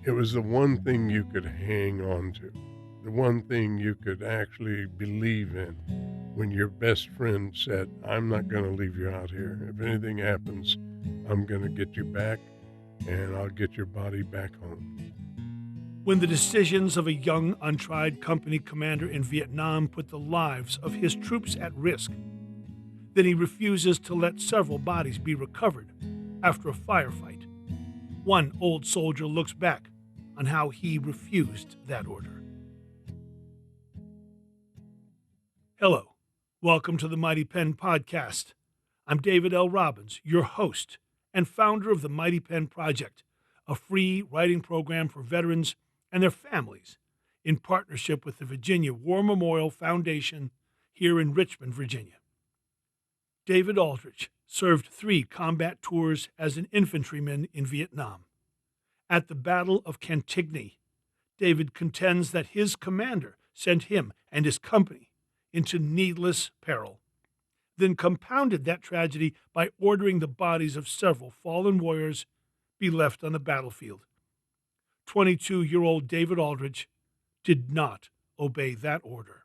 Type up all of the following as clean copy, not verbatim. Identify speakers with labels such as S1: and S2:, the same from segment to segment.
S1: It was the one thing you could hang on to, the one thing you could actually believe in when your best friend said, I'm not going to leave you out here. If anything happens, I'm going to get you back and I'll get your body back home.
S2: When the decisions of a young, untried company commander in Vietnam put the lives of his troops at risk, then he refuses to let several bodies be recovered after a firefight. One old soldier looks back on how he refused that order. Hello, welcome to the Mighty Pen Podcast. I'm David L. Robbins, your host and founder of the Mighty Pen Project, a free writing program for veterans and their families in partnership with the Virginia War Memorial Foundation here in Richmond, Virginia. David Aldridge served 3 combat tours as an infantryman in Vietnam. At the Battle of Cantigny, David contends that his commander sent him and his company into needless peril, then compounded that tragedy by ordering the bodies of several fallen warriors be left on the battlefield. 22-year-old David Aldridge did not obey that order.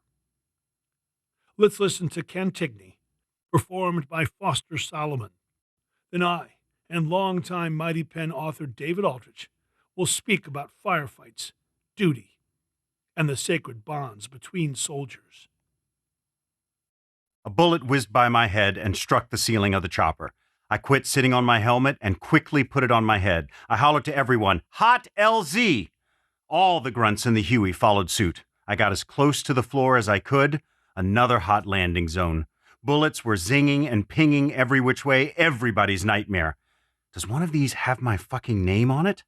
S2: Let's listen to Cantigny, performed by Foster Solomon. Then I and longtime Mighty Pen author David Aldridge will speak about firefights, duty, and the sacred bonds between soldiers.
S3: A bullet whizzed by my head and struck the ceiling of the chopper. I quit sitting on my helmet and quickly put it on my head. I hollered to everyone, "Hot LZ!" All the grunts in the Huey followed suit. I got as close to the floor as I could. Another hot landing zone. Bullets were zinging and pinging every which way, everybody's nightmare. Does one of these have my fucking name on it?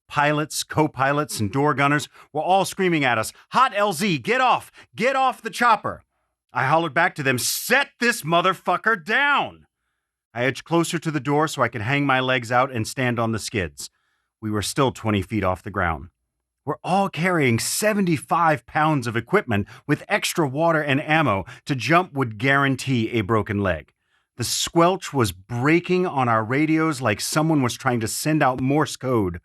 S3: Pilots, co-pilots, and door gunners were all screaming at us, "Hot LZ, get off! Get off the chopper!" I hollered back to them, "Set this motherfucker down!" I edged closer to the door so I could hang my legs out and stand on the skids. We were still 20 feet off the ground. We're all carrying 75 pounds of equipment with extra water and ammo. To jump would guarantee a broken leg. The squelch was breaking on our radios like someone was trying to send out Morse code.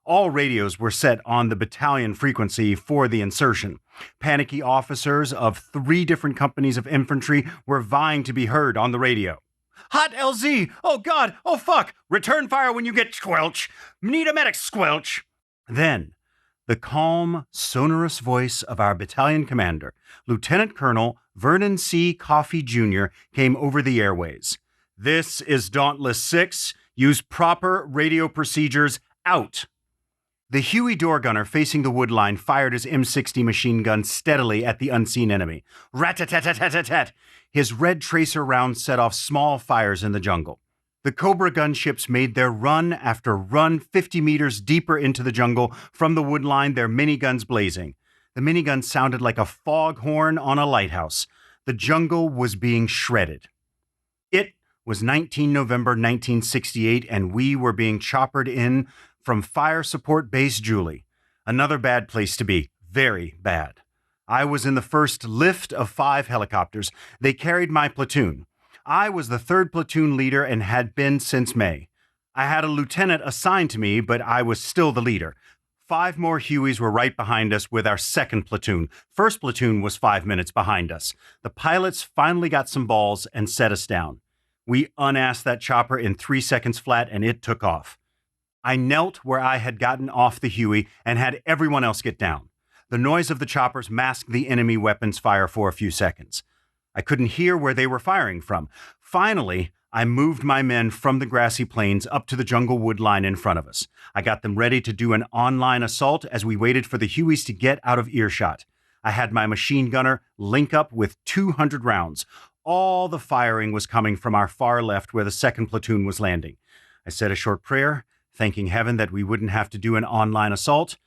S3: All radios were set on the battalion frequency for the insertion. Panicky officers of 3 different companies of infantry were vying to be heard on the radio. "Hot LZ! Oh God! Oh fuck! Return fire when you get squelch! Need a medic, squelch!" Then, the calm, sonorous voice of our battalion commander, Lieutenant Colonel Vernon C. Coffey Jr., came over the airways. "This is Dauntless 6. Use proper radio procedures. Out." The Huey door gunner facing the wood line fired his M60 machine gun steadily at the unseen enemy. Rat-tat-tat-tat-tat-tat! His red tracer rounds set off small fires in the jungle. The Cobra gunships made their run after run 50 meters deeper into the jungle from the wood line, their miniguns blazing. The miniguns sounded like a foghorn on a lighthouse. The jungle was being shredded. It was 19 November 1968, and we were being choppered in from Fire Support Base Julie. Another bad place to be. Very bad. I was in the first lift of 5 helicopters. They carried my platoon. I was the 3rd platoon leader and had been since May. I had a lieutenant assigned to me, but I was still the leader. 5 more Hueys were right behind us with our 2nd platoon. 1st platoon was 5 minutes behind us. The pilots finally got some balls and set us down. We unassed that chopper in 3 seconds flat, and it took off. I knelt where I had gotten off the Huey and had everyone else get down. The noise of the choppers masked the enemy weapons fire for a few seconds. I couldn't hear where they were firing from. Finally, I moved my men from the grassy plains up to the jungle wood line in front of us. I got them ready to do an online assault as we waited for the Hueys to get out of earshot. I had my machine gunner link up with 200 rounds. All the firing was coming from our far left where the 2nd platoon was landing. I said a short prayer, thanking heaven that we wouldn't have to do an online assault.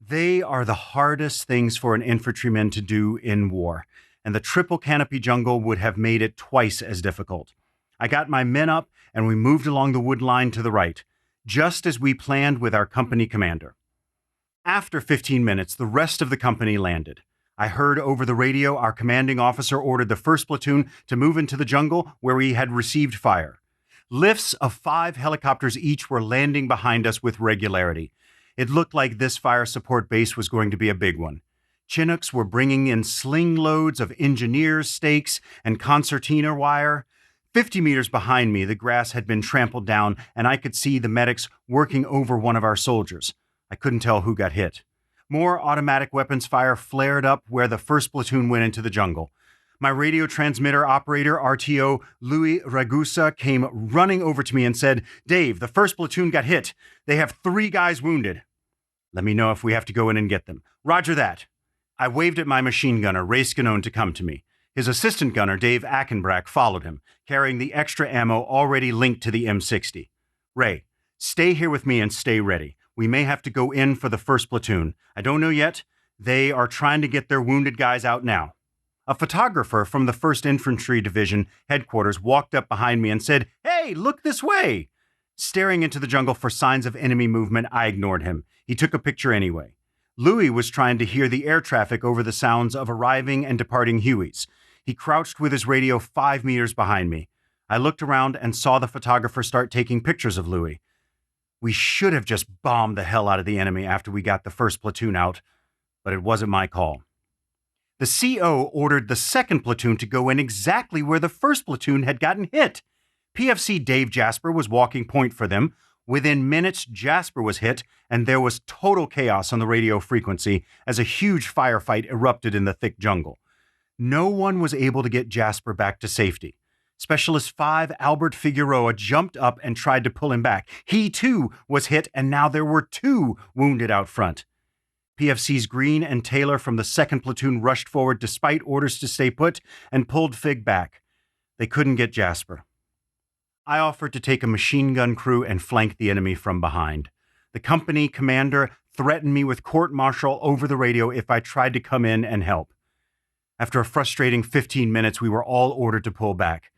S3: They are the hardest things for an infantryman to do in war, and the triple canopy jungle would have made it twice as difficult. I got my men up, and we moved along the wood line to the right, just as we planned with our company commander. After 15 minutes, the rest of the company landed. I heard over the radio our commanding officer ordered the 1st platoon to move into the jungle where we had received fire. Lifts of 5 helicopters each were landing behind us with regularity. It looked like this fire support base was going to be a big one. Chinooks were bringing in sling loads of engineers' stakes and concertina wire. 50 meters behind me, the grass had been trampled down, and I could see the medics working over one of our soldiers. I couldn't tell who got hit. More automatic weapons fire flared up where the first platoon went into the jungle. My radio transmitter operator, RTO Louis Ragusa, came running over to me and said, "Dave, the first platoon got hit. They have 3 guys wounded. Let me know if we have to go in and get them." "Roger that." I waved at my machine gunner, Ray Scanone, to come to me. His assistant gunner, Dave Ackenbrack, followed him, carrying the extra ammo already linked to the M60. "Ray, stay here with me and stay ready. We may have to go in for the first platoon. I don't know yet. They are trying to get their wounded guys out now." A photographer from the 1st Infantry Division headquarters walked up behind me and said, "Hey, look this way." Staring into the jungle for signs of enemy movement, I ignored him. He took a picture anyway. Louis was trying to hear the air traffic over the sounds of arriving and departing Hueys. He crouched with his radio 5 meters behind me. I looked around and saw the photographer start taking pictures of Louis. We should have just bombed the hell out of the enemy after we got the first platoon out, but it wasn't my call. The CO ordered the 2nd platoon to go in exactly where the 1st platoon had gotten hit. PFC Dave Jasper was walking point for them. Within minutes, Jasper was hit, and there was total chaos on the radio frequency as a huge firefight erupted in the thick jungle. No one was able to get Jasper back to safety. Specialist 5 Albert Figueroa jumped up and tried to pull him back. He, too, was hit, and now there were 2 wounded out front. PFC's Green and Taylor from the 2nd platoon rushed forward despite orders to stay put and pulled Fig back. They couldn't get Jasper. I offered to take a machine gun crew and flank the enemy from behind. The company commander threatened me with court-martial over the radio if I tried to come in and help. After a frustrating 15 minutes, we were all ordered to pull back.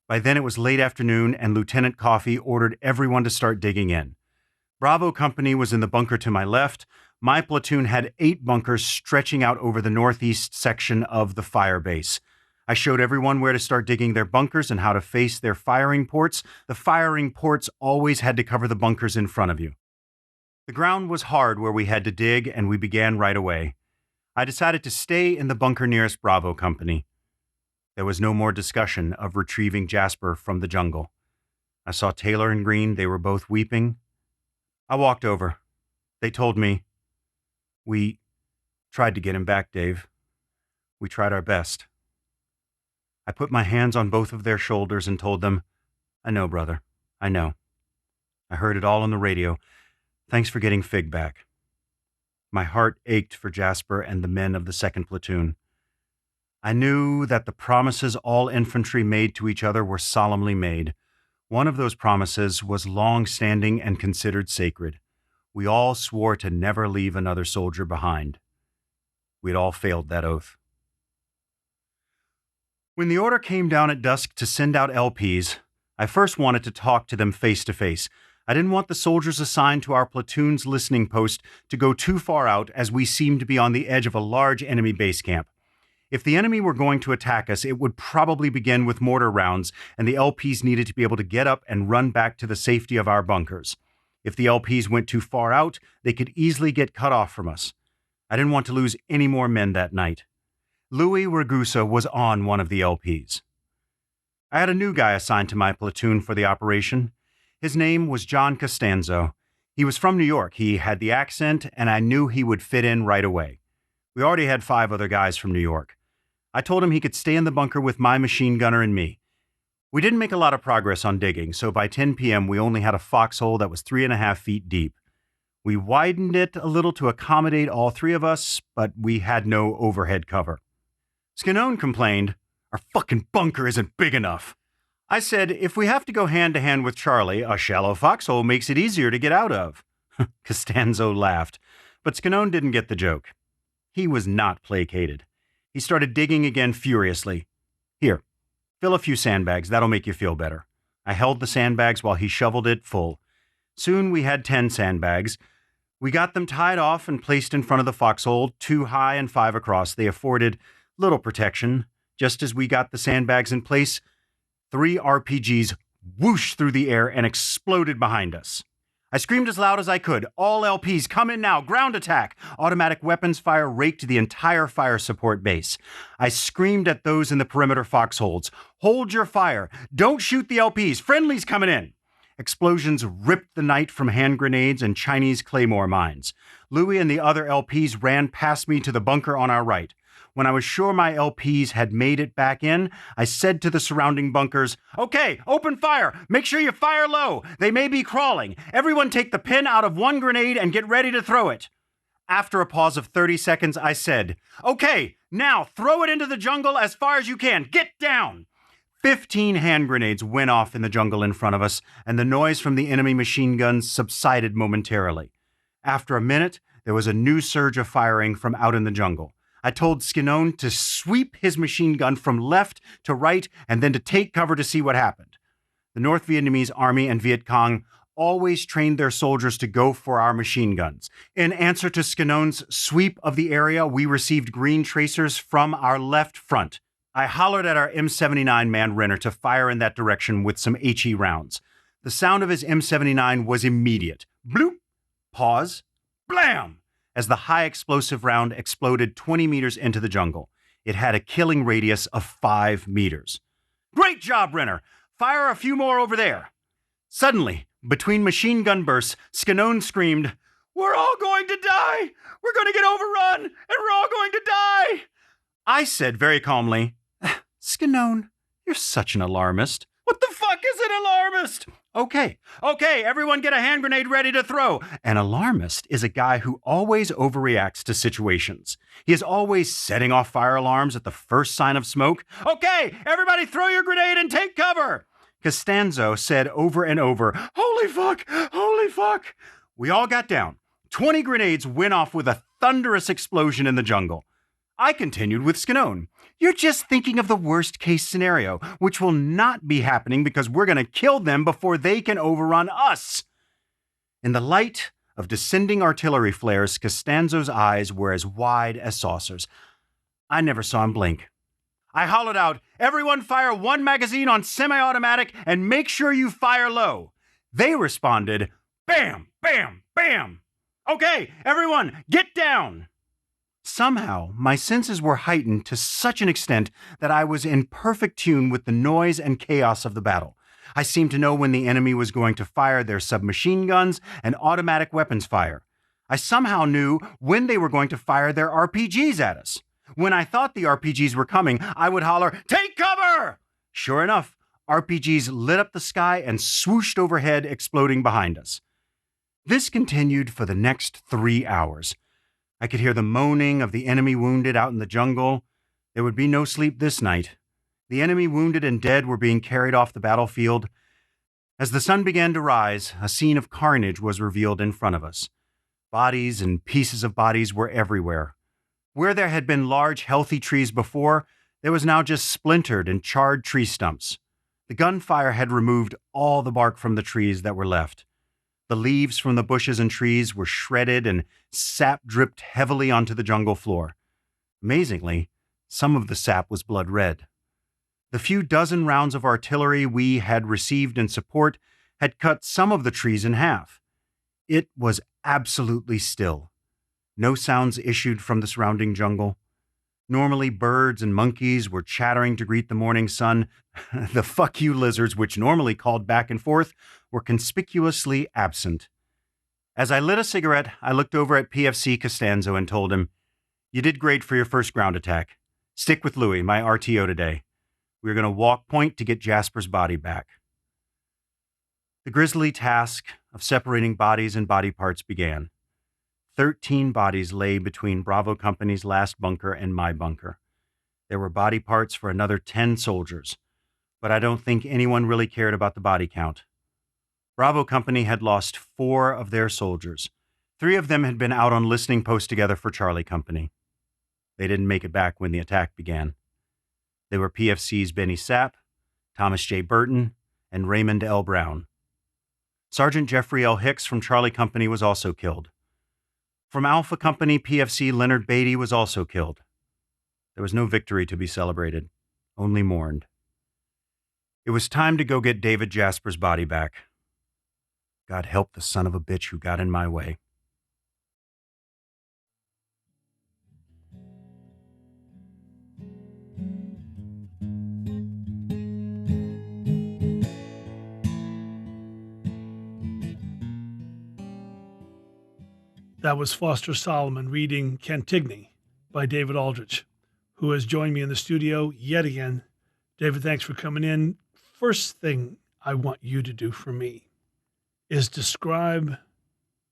S3: By then it was late afternoon, and Lieutenant Coffey ordered everyone to start digging in. Bravo Company was in the bunker to my left. My platoon had 8 bunkers stretching out over the northeast section of the fire base. I showed everyone where to start digging their bunkers and how to face their firing ports. The firing ports always had to cover the bunkers in front of you. The ground was hard where we had to dig, and we began right away. I decided to stay in the bunker nearest Bravo Company. There was no more discussion of retrieving Jasper from the jungle. I saw Taylor and Green. They were both weeping. I walked over. They told me, "We tried to get him back, Dave. We tried our best." I put my hands on both of their shoulders and told them, "I know, brother. I know. I heard it all on the radio. Thanks for getting Fig back." My heart ached for Jasper and the men of the 2nd platoon. I knew that the promises all infantry made to each other were solemnly made. One of those promises was long-standing and considered sacred. We all swore to never leave another soldier behind. We'd all failed that oath. When the order came down at dusk to send out LPs, I first wanted to talk to them face to face. I didn't want the soldiers assigned to our platoon's listening post to go too far out, as we seemed to be on the edge of a large enemy base camp. If the enemy were going to attack us, it would probably begin with mortar rounds, and the LPs needed to be able to get up and run back to the safety of our bunkers. If the LPs went too far out, they could easily get cut off from us. I didn't want to lose any more men that night. Louis Ragusa was on one of the LPs. I had a new guy assigned to my platoon for the operation. His name was John Costanzo. He was from New York. He had the accent, and I knew he would fit in right away. We already had 5 other guys from New York. I told him he could stay in the bunker with my machine gunner and me. We didn't make a lot of progress on digging, so by 10 p.m. we only had a foxhole that was 3.5 feet deep. We widened it a little to accommodate all 3 of us, but we had no overhead cover. Scanone complained, "Our fucking bunker isn't big enough." I said, "If we have to go hand-to-hand with Charlie, a shallow foxhole makes it easier to get out of." Costanzo laughed, but Scanone didn't get the joke. He was not placated. He started digging again furiously. "Here, fill a few sandbags. That'll make you feel better." I held the sandbags while he shoveled it full. Soon we had 10 sandbags. We got them tied off and placed in front of the foxhole, 2 high and 5 across. They afforded little protection. Just as we got the sandbags in place, 3 RPGs whooshed through the air and exploded behind us. I screamed as loud as I could. All LPs, come in now. Ground attack. Automatic weapons fire raked the entire fire support base. I screamed at those in the perimeter foxholes. Hold your fire. Don't shoot the LPs. Friendly's coming in. Explosions ripped the night from hand grenades and Chinese claymore mines. Louis and the other LPs ran past me to the bunker on our right. When I was sure my LPs had made it back in, I said to the surrounding bunkers, "Okay, open fire. Make sure you fire low. They may be crawling. Everyone take the pin out of one grenade and get ready to throw it." After a pause of 30 seconds, I said, "Okay, now throw it into the jungle as far as you can. Get down." 15 hand grenades went off in the jungle in front of us, and the noise from the enemy machine guns subsided momentarily. After a minute, there was a new surge of firing from out in the jungle. I told Skinnone to sweep his machine gun from left to right and then to take cover to see what happened. The North Vietnamese Army and Viet Cong always trained their soldiers to go for our machine guns. In answer to Skinnone's sweep of the area, we received green tracers from our left front. I hollered at our M79 man Renner to fire in that direction with some HE rounds. The sound of his M79 was immediate. Bloop! Pause. Blam! As the high explosive round exploded 20 meters into the jungle. It had a killing radius of 5 meters. "Great job, Renner! Fire a few more over there." Suddenly, between machine gun bursts, Skinnone screamed, "We're all going to die! We're going to get overrun, and we're all going to die!" I said very calmly, "Skinnone, you're such an alarmist." "What the fuck is an alarmist?" Okay, everyone get a hand grenade ready to throw." An alarmist is a guy who always overreacts to situations. He is always setting off fire alarms at the first sign of smoke. "Okay, everybody throw your grenade and take cover." Costanzo said over and over, "Holy fuck, holy fuck." We all got down. 20 grenades went off with a thunderous explosion in the jungle. I continued with Skinnone. "You're just thinking of the worst case scenario, which will not be happening because we're going to kill them before they can overrun us." In the light of descending artillery flares, Costanzo's eyes were as wide as saucers. I never saw him blink. I hollered out, "Everyone fire one magazine on semi-automatic and make sure you fire low." They responded, "Bam, bam, bam." "Okay, everyone, get down." Somehow, my senses were heightened to such an extent that I was in perfect tune with the noise and chaos of the battle. I seemed to know when the enemy was going to fire their submachine guns and automatic weapons fire. I somehow knew when they were going to fire their RPGs at us. When I thought the RPGs were coming, I would holler, "Take cover!" Sure enough, RPGs lit up the sky and swooshed overhead, exploding behind us. This continued for the next 3 hours. I could hear the moaning of the enemy wounded out in the jungle. There would be no sleep this night. The enemy wounded and dead were being carried off the battlefield. As the sun began to rise, a scene of carnage was revealed in front of us. Bodies and pieces of bodies were everywhere. Where there had been large, healthy trees before, there was now just splintered and charred tree stumps. The gunfire had removed all the bark from the trees that were left. The leaves from the bushes and trees were shredded and sap dripped heavily onto the jungle floor. Amazingly, some of the sap was blood red. The few dozen rounds of artillery we had received in support had cut some of the trees in half. It was absolutely still. No sounds issued from the surrounding jungle. Normally, birds and monkeys were chattering to greet the morning sun. The fuck you lizards, which normally called back and forth, were conspicuously absent. As I lit a cigarette, I looked over at PFC Costanzo and told him, "You did great for your first ground attack. Stick with Louis, my RTO today. We're going to walk point to get Jasper's body back." The grisly task of separating bodies and body parts began. 13 bodies lay between Bravo Company's last bunker and my bunker. There were body parts for another 10 soldiers, but I don't think anyone really cared about the body count. Bravo Company had lost 4 of their soldiers. 3 of them had been out on listening posts together for Charlie Company. They didn't make it back when the attack began. They were PFC's Benny Sapp, Thomas J. Burton, and Raymond L. Brown. Sergeant Jeffrey L. Hicks from Charlie Company was also killed. From Alpha Company, PFC Leonard Beatty was also killed. There was no victory to be celebrated, only mourned. It was time to go get David Jasper's body back. God help the son of a bitch who got in my way.
S2: That was Foster Solomon reading Cantigny by David Aldridge, who has joined me in the studio yet again. David, thanks for coming in. First thing I want you to do for me is describe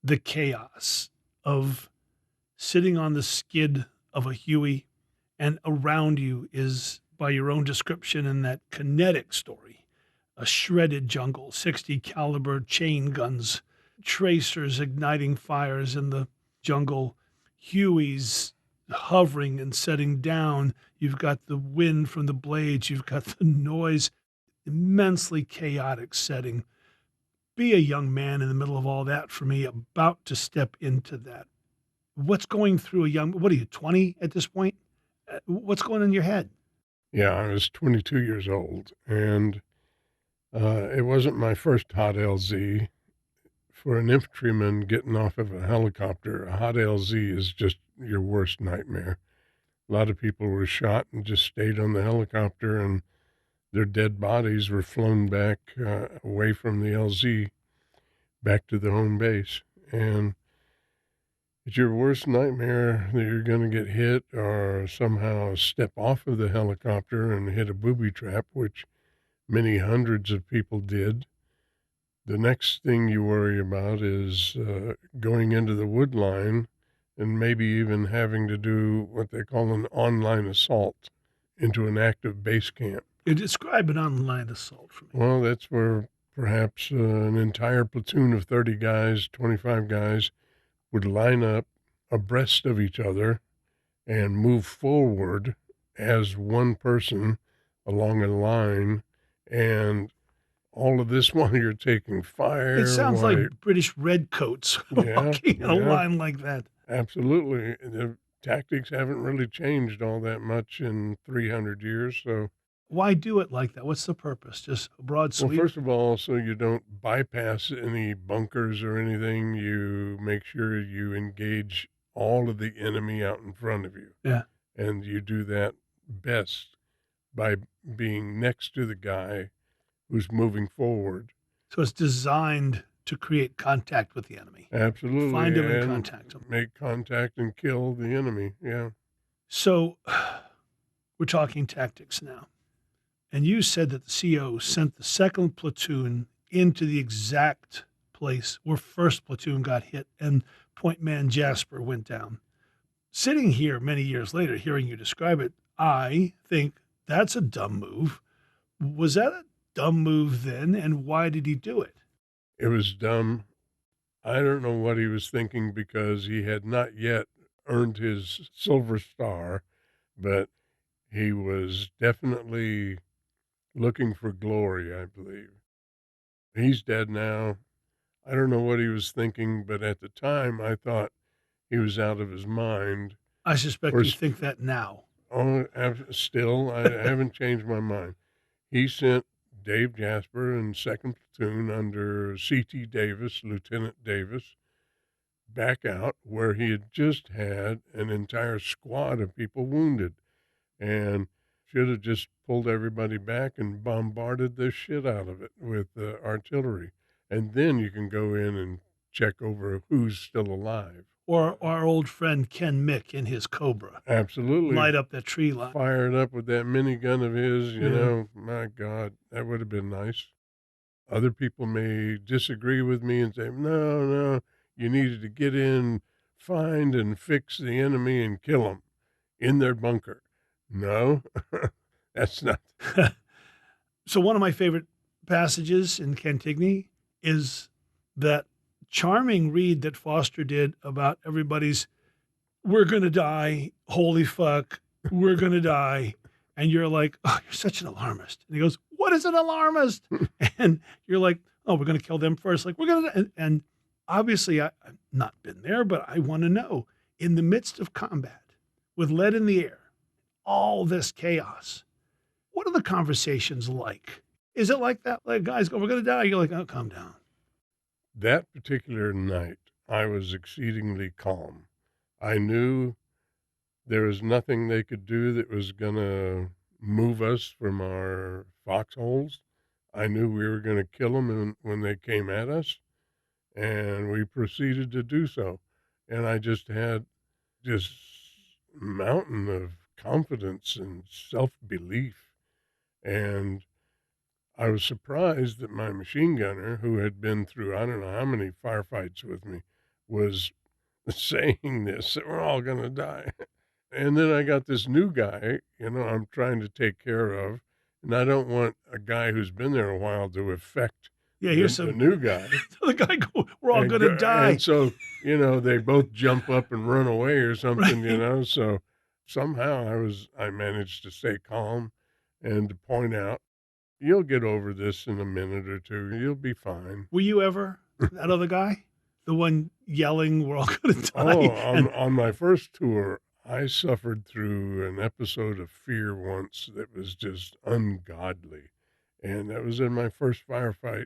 S2: the chaos of sitting on the skid of a Huey, and around you is, by your own description in that kinetic story, a shredded jungle, 60 caliber chain guns, tracers igniting fires in the jungle, Hueys hovering and setting down. You've got the wind from the blades. You've got the noise, immensely chaotic setting. Be a young man in the middle of all that for me, about to step into that. What's going through what are you, 20 at this point? What's going on in your head?
S1: Yeah, I was 22 years old, and it wasn't my first hot LZ. For an infantryman getting off of a helicopter, a hot LZ is just your worst nightmare. A lot of people were shot and just stayed on the helicopter, and their dead bodies were flown back away from the LZ back to the home base. And it's your worst nightmare that you're going to get hit or somehow step off of the helicopter and hit a booby trap, which many hundreds of people did. The next thing you worry about is going into the wood line and maybe even having to do what they call an online assault into an active base camp.
S2: You describe an online assault for me.
S1: Well, that's where perhaps an entire platoon of 30 guys, 25 guys would line up abreast of each other and move forward as one person along a line, and all of this while you're taking fire.
S2: It sounds like British redcoats walking in a line like that.
S1: Absolutely. The tactics haven't really changed all that much in 300 years. So
S2: why do it like that? What's the purpose? Just a broad sweep?
S1: Well, first of all, so you don't bypass any bunkers or anything, you make sure you engage all of the enemy out in front of you.
S2: Yeah.
S1: And you do that best by being next to the guy who's moving forward.
S2: So it's designed to create contact with the enemy.
S1: Absolutely.
S2: Find him and contact him.
S1: Make contact and kill the enemy. Yeah.
S2: So we're talking tactics now. And you said that the CO sent the second platoon into the exact place where first platoon got hit and point man Jasper went down. Sitting here many years later, hearing you describe it, I think that's a dumb move. Was that a dumb move then, and why did he do it?
S1: It was dumb. I don't know what he was thinking because he had not yet earned his Silver Star, but he was definitely looking for glory, I believe. He's dead now. I don't know what he was thinking, but at the time I thought he was out of his mind.
S2: I suspect you think that now.
S1: Oh, still, I haven't changed my mind. He sent Dave Jasper and 2nd Platoon under C.T. Davis, Lieutenant Davis, back out where he had just had an entire squad of people wounded and should have just pulled everybody back and bombarded the shit out of it with artillery. And then you can go in and check over who's still alive.
S2: Or our old friend Ken Mick in his Cobra.
S1: Absolutely.
S2: Light up that tree line.
S1: Fire it up with that minigun of his, you know, my God, that would have been nice. Other people may disagree with me and say, no, you needed to get in, find and fix the enemy and kill them in their bunker. No, that's not.
S2: So one of my favorite passages in Cantigny is that charming read that Foster did about everybody's, we're going to die, holy fuck, we're going to die. And you're like, oh, you're such an alarmist. And he goes, what is an alarmist? And you're like, oh, we're going to kill them first. Like, we're going to, and obviously I've not been there, but I want to know, in the midst of combat with lead in the air, all this chaos, what are the conversations like? Is it like that? Like guys go, we're going to die. You're like, oh, calm down.
S1: That particular night, I was exceedingly calm. I knew there was nothing they could do that was gonna move us from our foxholes. I knew we were gonna kill them when they came at us, and we proceeded to do so. And I just had this mountain of confidence and self-belief, and I was surprised that my machine gunner, who had been through I don't know how many firefights with me, was saying this, that we're all gonna die. And then I got this new guy, I'm trying to take care of, and I don't want a guy who's been there a while to affect
S2: Yeah,
S1: the
S2: here's
S1: the
S2: some
S1: new guy.
S2: the guy go, we're all
S1: And
S2: gonna die.
S1: so, they both jump up and run away or something,
S2: Right.
S1: so somehow I managed to stay calm and to point out, "You'll get over this in a minute or two. You'll be fine."
S2: Were you ever that other guy? The one yelling, we're all gonna
S1: Oh,
S2: die? And
S1: on my first tour, I suffered through an episode of fear once that was just ungodly, and that was in my first firefight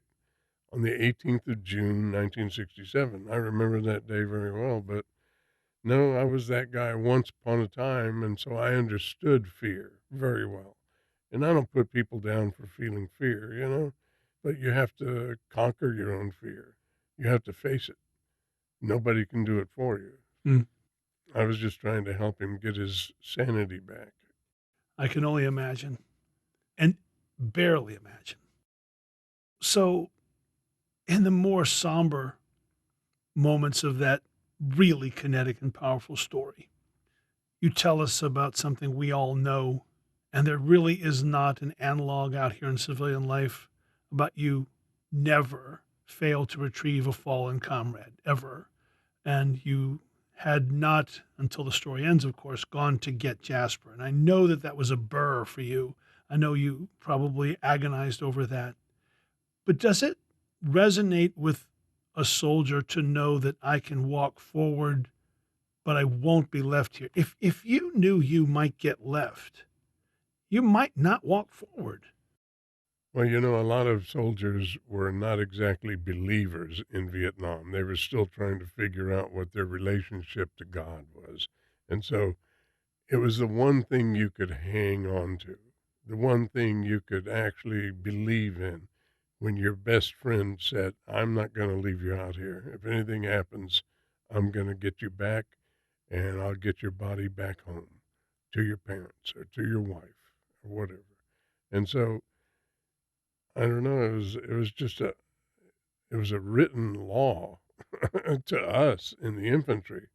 S1: on the 18th of June, 1967. I remember that day very well, but no, I was that guy once upon a time, and so I understood fear very well. And I don't put people down for feeling fear, but you have to conquer your own fear. You have to face it. Nobody can do it for you.
S2: Mm.
S1: I was just trying to help him get his sanity back.
S2: I can only imagine, and barely imagine. So, in the more somber moments of that really kinetic and powerful story, you tell us about something we all know, and there really is not an analog out here in civilian life about you never fail to retrieve a fallen comrade, ever. And you had not, until the story ends, of course, gone to get Jasper. And I know that that was a burr for you. I know you probably agonized over that. But does it resonate with a soldier to know that I can walk forward, but I won't be left here? If you knew you might get left, you might not walk forward.
S1: Well, a lot of soldiers were not exactly believers in Vietnam. They were still trying to figure out what their relationship to God was. And so it was the one thing you could hang on to, the one thing you could actually believe in when your best friend said, I'm not going to leave you out here. If anything happens, I'm going to get you back and I'll get your body back home to your parents or to your wife or whatever. And so I don't know, it was a written law to us in the infantry.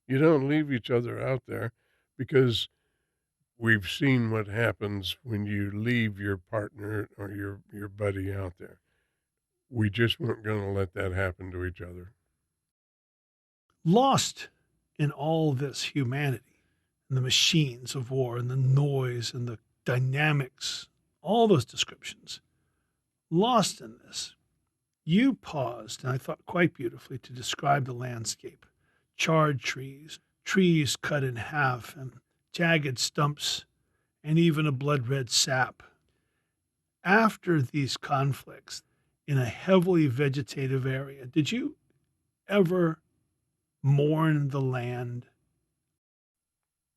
S1: You don't leave each other out there because we've seen what happens when you leave your partner or your buddy out there. We just weren't going to let that happen to each other.
S2: Lost in all this humanity and the machines of war and the noise and the dynamics, all those descriptions, lost in this, you paused, and I thought quite beautifully, to describe the landscape: charred trees, trees cut in half, and jagged stumps, and even a blood red sap. After these conflicts in a heavily vegetative area, did you ever mourn the land?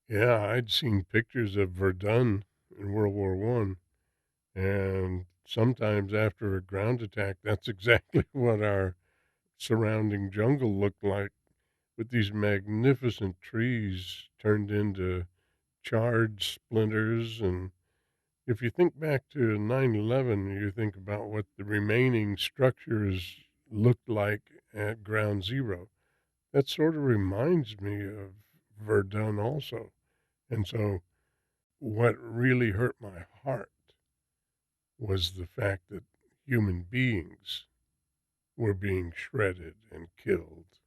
S1: Yeah, I'd seen pictures of Verdun in World War One, and sometimes after a ground attack, that's exactly what our surrounding jungle looked like, with these magnificent trees turned into charred splinters. And if you think back to 9/11, you think about what the remaining structures looked like at ground zero. That sort of reminds me of Verdun also. And so what really hurt my heart was the fact that human beings were being shredded and killed.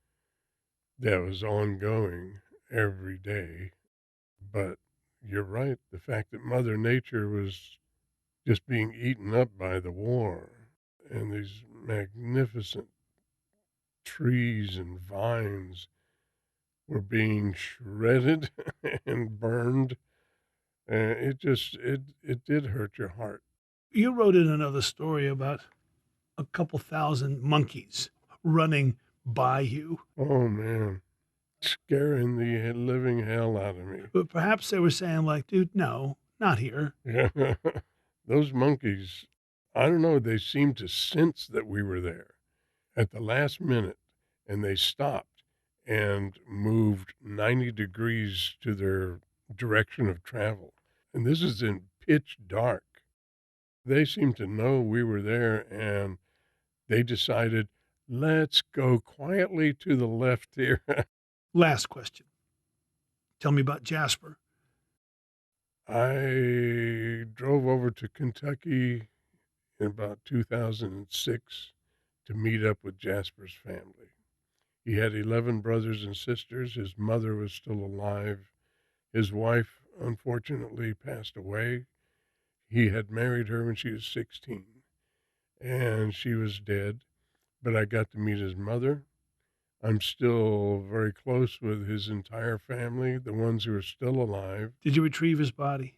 S1: That was ongoing every day. But you're right, the fact that Mother Nature was just being eaten up by the war, and these magnificent trees and vines were being shredded and burned. And it did hurt your heart.
S2: You wrote in another story about a couple thousand monkeys running by you.
S1: Oh, man. Scaring the living hell out of me.
S2: But perhaps they were saying, like, dude, no, not here.
S1: Yeah. Those monkeys, I don't know, they seemed to sense that we were there at the last minute, and they stopped and moved 90 degrees to their direction of travel. And this is in pitch dark. They seemed to know we were there, and they decided, let's go quietly to the left here.
S2: Last question. Tell me about Jasper.
S1: I drove over to Kentucky in about 2006 to meet up with Jasper's family. He had 11 brothers and sisters. His mother was still alive. His wife, unfortunately, passed away. He had married her when she was 16, and she was dead, but I got to meet his mother. I'm still very close with his entire family, the ones who are still alive.
S2: Did you retrieve his body?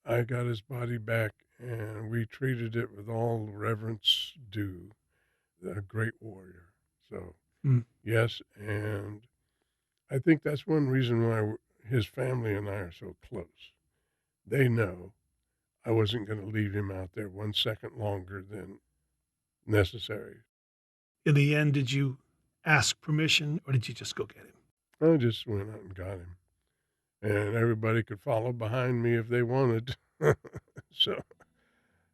S1: I got his body back, and we treated it with all reverence due. A great warrior. So, yes, and I think that's one reason why his family and I are so close. They know I wasn't going to leave him out there 1 second longer than necessary.
S2: In the end, did you ask permission, or did you just go get him?
S1: I just went out and got him. And everybody could follow behind me if they wanted. So,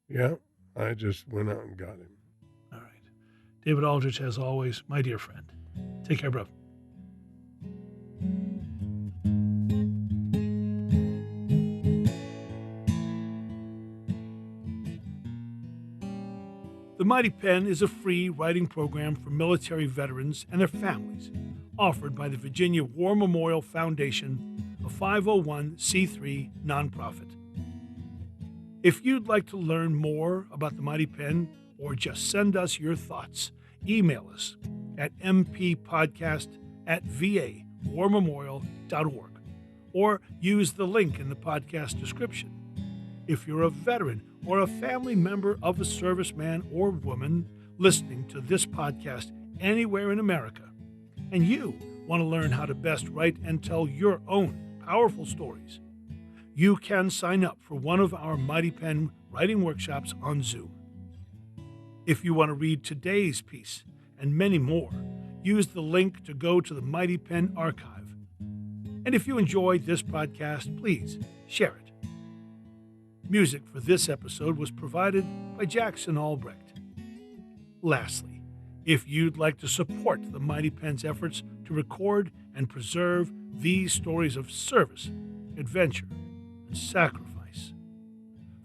S1: yeah, I just went out and got him.
S2: All right. David Aldridge, as always, my dear friend. Take care, bro. The Mighty Pen is a free writing program for military veterans and their families, offered by the Virginia War Memorial Foundation, a 501c3 nonprofit. If you'd like to learn more about the Mighty Pen or just send us your thoughts, email us at mppodcast@vawarmemorial.org or use the link in the podcast description. If you're a veteran or a family member of a serviceman or woman listening to this podcast anywhere in America, and you want to learn how to best write and tell your own powerful stories, you can sign up for one of our Mighty Pen writing workshops on Zoom. If you want to read today's piece and many more, use the link to go to the Mighty Pen archive. And if you enjoyed this podcast, please share it. Music for this episode was provided by Jackson Albrecht. Lastly, if you'd like to support the Mighty Pen's efforts to record and preserve these stories of service, adventure, and sacrifice,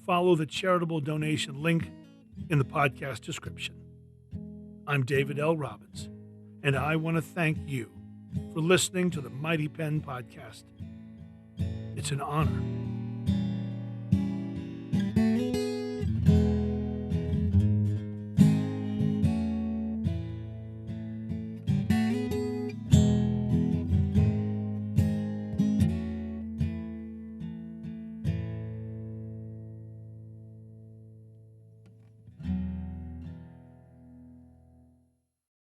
S2: follow the charitable donation link in the podcast description. I'm David L. Robbins, and I want to thank you for listening to the Mighty Pen podcast. It's an honor